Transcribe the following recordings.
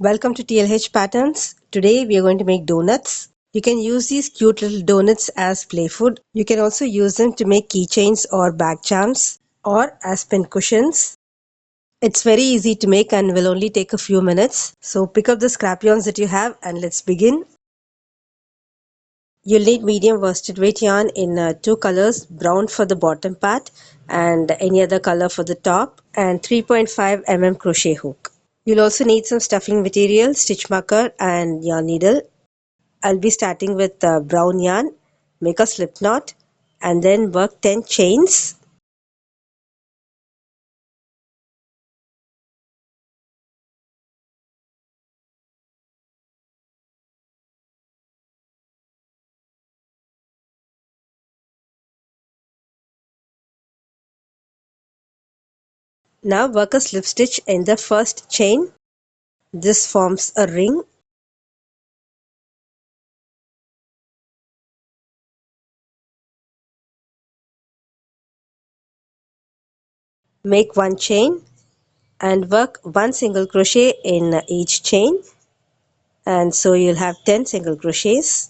Welcome to TLH Patterns. Today we are going to make donuts. You can use these cute little donuts as play food. You can also use them to make keychains or bag charms or as pin cushions. It's very easy to make and will only take a few minutes. So pick up the scrap yarns that you have and let's begin. You'll need medium worsted weight yarn in two colors, brown for the bottom part and any other color for the top, and 3.5 mm crochet hook. You'll also need some stuffing material, stitch marker and yarn needle. I'll be starting with brown yarn. Make a slip knot and then work 10 chains. Now work a slip stitch in the first chain. This forms a ring. Make one chain and work one single crochet in each chain, and so you'll have 10 single crochets.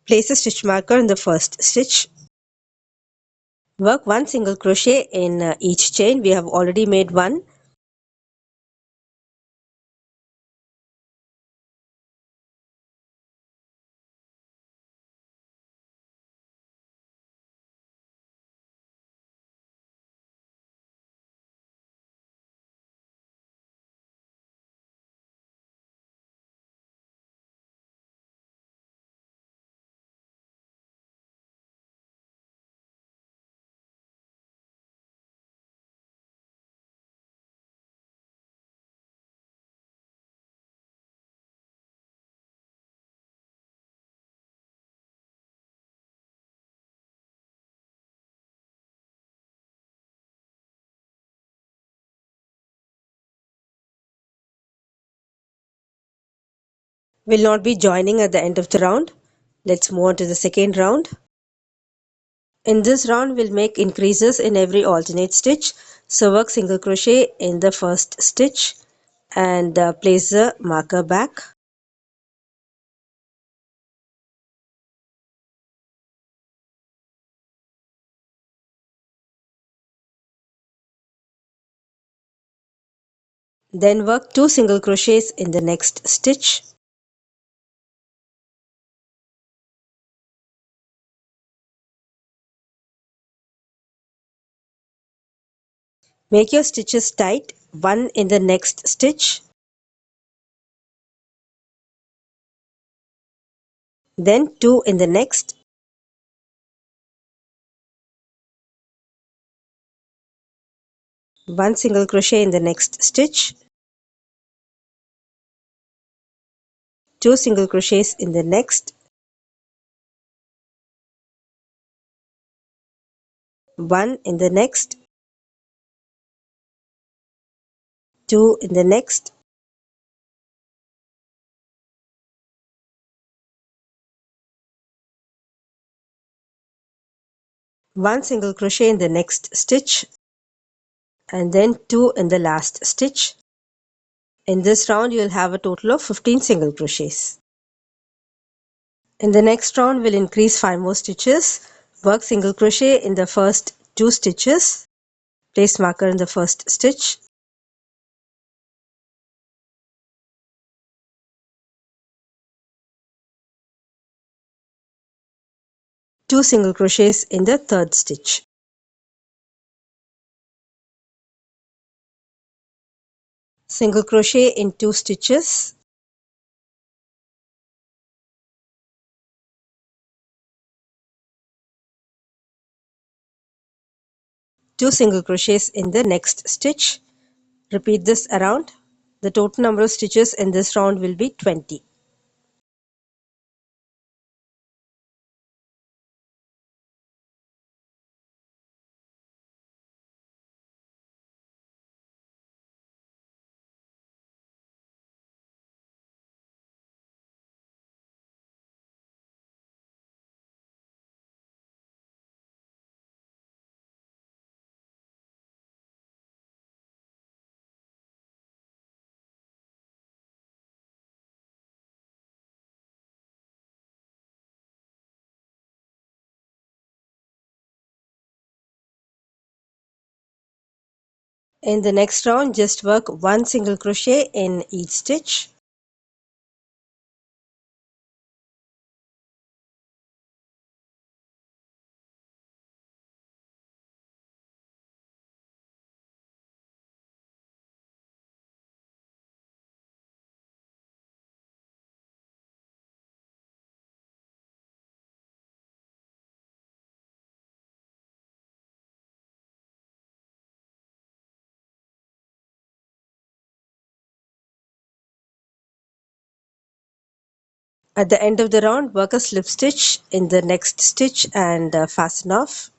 Place a stitch marker in the first stitch. Work one single crochet in each chain. We have already made one. We'll not be joining at the end of the round. Let's move on to the second round. In this round, we'll make increases in every alternate stitch. So work single crochet in the first stitch and place the marker back. Then work two single crochets in the next stitch. Make your stitches tight, one in the next stitch, then two in the next, one single crochet in the next stitch, two single crochets in the next, one in the next, two in the next, one single crochet in the next stitch, and then two in the last stitch. In this round, you will have a total of 15 single crochets. In the next round, we'll increase 5 more stitches. Work single crochet in the first 2 stitches. Place marker in the first stitch. Two single crochets in the third stitch. Single crochet in 2 stitches. Two single crochets in the next stitch. Repeat this around. The total number of stitches in this round will be 20. In the next round, just work 1 single crochet in each stitch. At the end of the round, work a slip stitch in the next stitch and fasten off.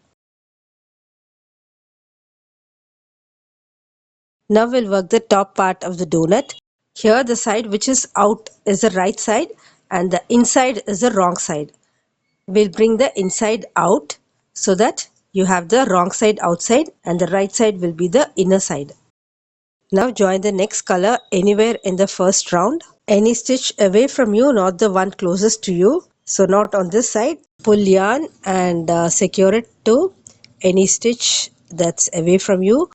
Now we'll work the top part of the donut. Here the side which is out is the right side and the inside is the wrong side. We'll bring the inside out so that you have the wrong side outside and the right side will be the inner side. Now join the next color anywhere in the first round. Any stitch away from you, not the one closest to you. So not on this side. Pull yarn and secure it to any stitch that's away from you.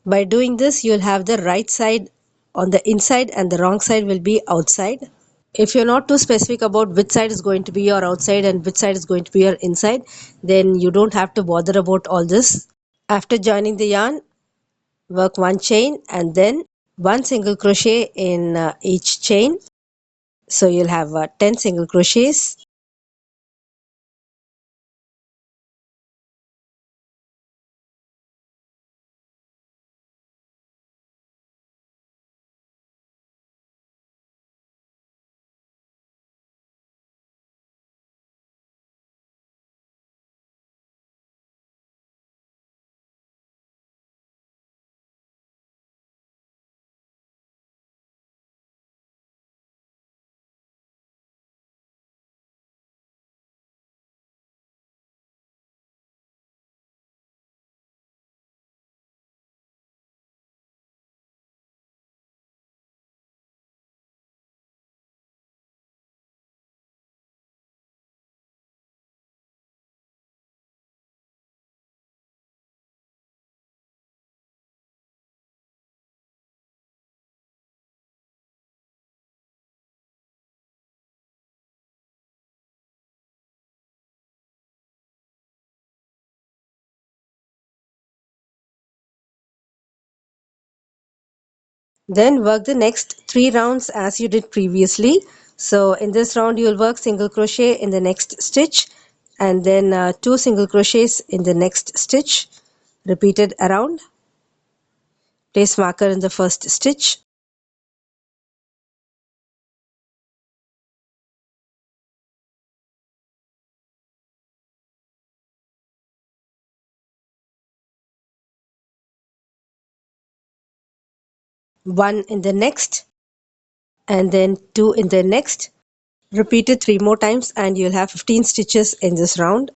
By doing this, you'll have the right side on the inside and the wrong side will be outside. If you're not too specific about which side is going to be your outside and which side is going to be your inside, then you don't have to bother about all this. After joining the yarn, work one chain and then one single crochet in each chain. So you'll have 10 single crochets. Then work the next 3 rounds as you did previously. So in this round you will work single crochet in the next stitch and then 2 single crochets in the next stitch. Repeated around. Place marker in the first stitch. One in the next and then 2 in the next. Repeat it 3 more times and you'll have 15 stitches in this round.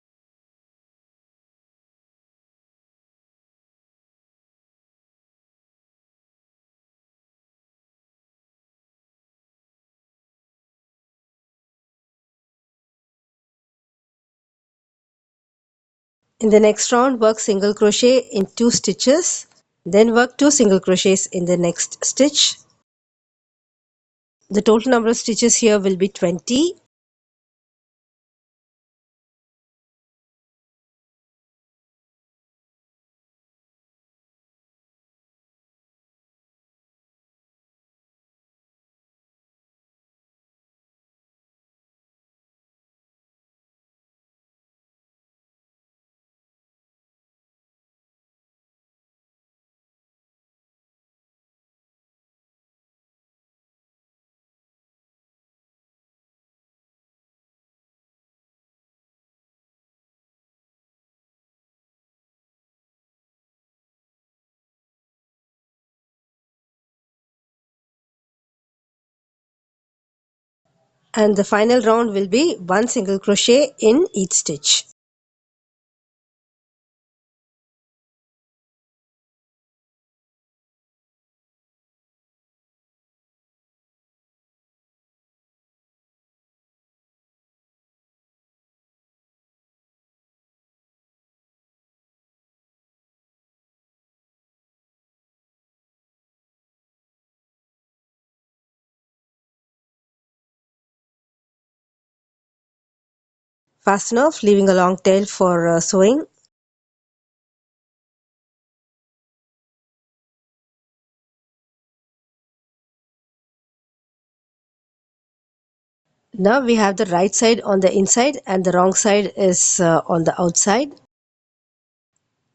In the next round, work single crochet in 2 stitches. Then work 2 single crochets in the next stitch. The total number of stitches here will be 20. And the final round will be 1 single crochet in each stitch. Fasten off, leaving a long tail for sewing. Now we have the right side on the inside and the wrong side is on the outside.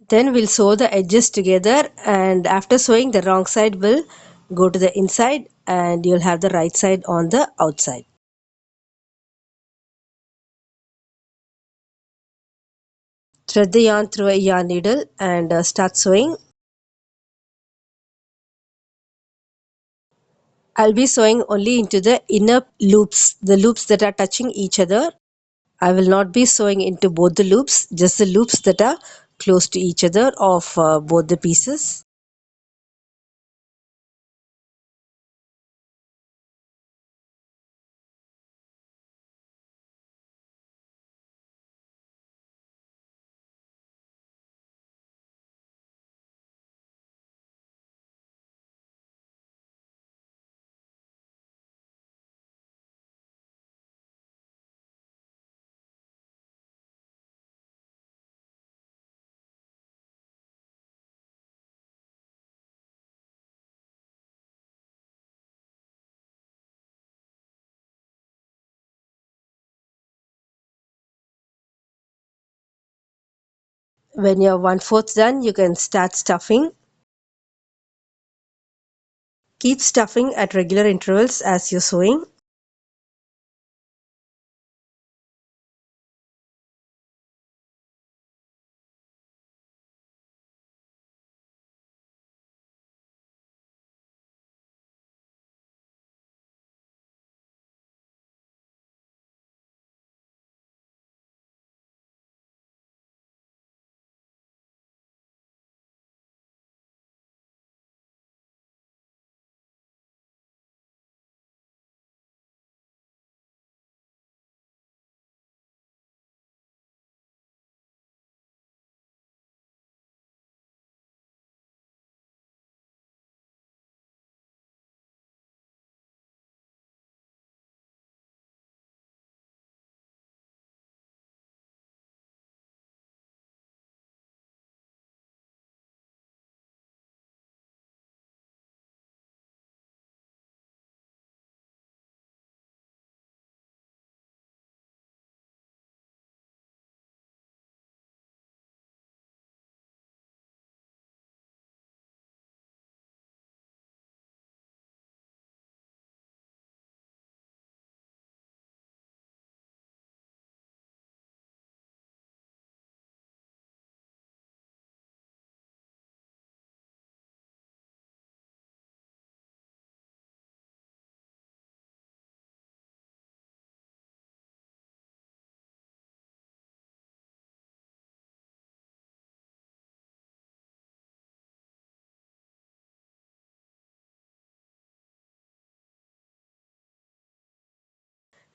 Then we'll sew the edges together, and after sewing, the wrong side will go to the inside and you'll have the right side on the outside. Thread the yarn through a yarn needle and start sewing. I'll be sewing only into the inner loops, the loops that are touching each other. I will not be sewing into both the loops, just the loops that are close to each other of both the pieces. When you're 1/4 done, you can start stuffing. Keep stuffing at regular intervals as you're sewing.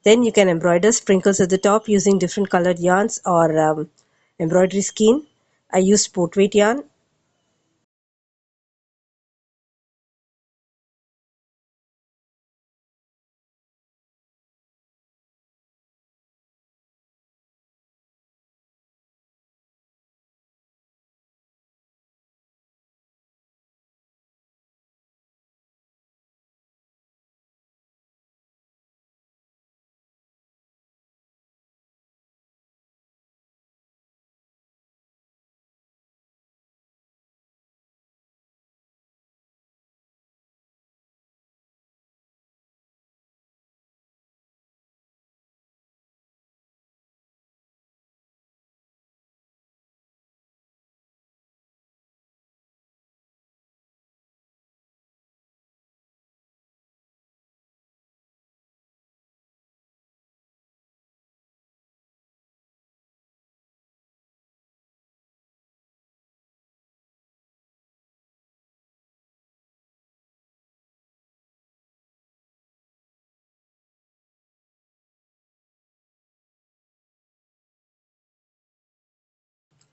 Then you can embroider sprinkles at the top using different colored yarns or embroidery skein. I used sport weight yarn.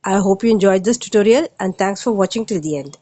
I hope you enjoyed this tutorial and thanks for watching till the end.